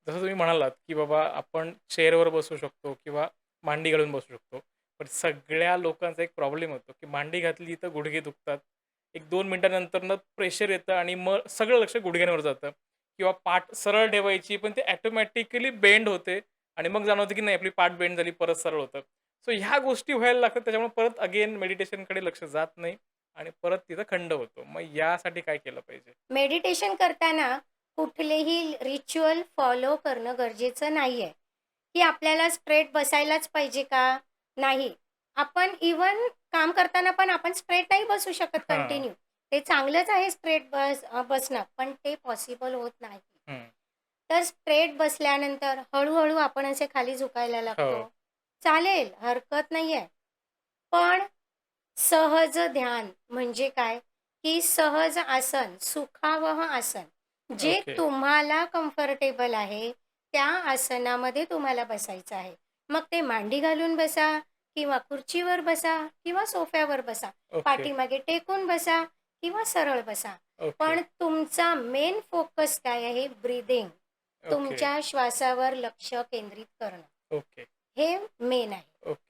जसं तुम्ही म्हणालात, की बाबा आपण चेअरवर बसू शकतो किंवा मांडी घालून बसू शकतो. पण सगळ्या लोकांचा एक प्रॉब्लेम होतो, की मांडी घातली तर गुडघे दुखतात. 1-2 मिनिटानंतरनं प्रेशर येतं आणि मग सगळं लक्ष गुडघ्यांवर जातं किंवा पाठ सरळ ठेवायची, पण ते ऑटोमॅटिकली बेंड होते आणि मग जाणवतं, की नाही आपली पाठ बेंड झाली, परत सरळ होतं. सो ह्या गोष्टी व्हायला लागतात. त्याच्यामुळे परत अगेन मेडिटेशनकडे लक्ष जात नाही आणि परत तिथं खंड होतो. मग यासाठी काय केलं पाहिजे? मेडिटेशन करताना कुठलेही रिच्युअल फॉलो करणं गरजेचं नाहीये, की आपल्याला स्ट्रेट बसायलाच पाहिजे का? नाही. आपण इव्हन काम करताना पण आपण स्ट्रेट नाही बसू शकत हां. कंटिन्यू. ते चांगलंच आहे स्ट्रेट बसणं, पण ते पॉसिबल होत नाही. हं. तर स्ट्रेट बसल्यानंतर हळू आपण असे खाली झुकायला हो. लागतो. चालेल, हरकत नाहीये. पण सहज ध्यान म्हणजे काय? की सहज आसन, सुखावह आसन. जे ओके. तुम्हाला कम्फर्टेबल आहे, त्या आसनामध्ये तुम्हाला बसायचं आहे. मग ते मांडी घालून बसा किंवा खुर्चीवर बसा किंवा सोफ्यावर बसा. ओके. पाठीमागे टेकून बसा किंवा सरळ बसा. ओके. पण तुमचा मेन फोकस काय आहे? ब्रीथिंग. ओके. तुमच्या श्वासावर लक्ष केंद्रित करणं. ओके. हे मेन आहे. ओके.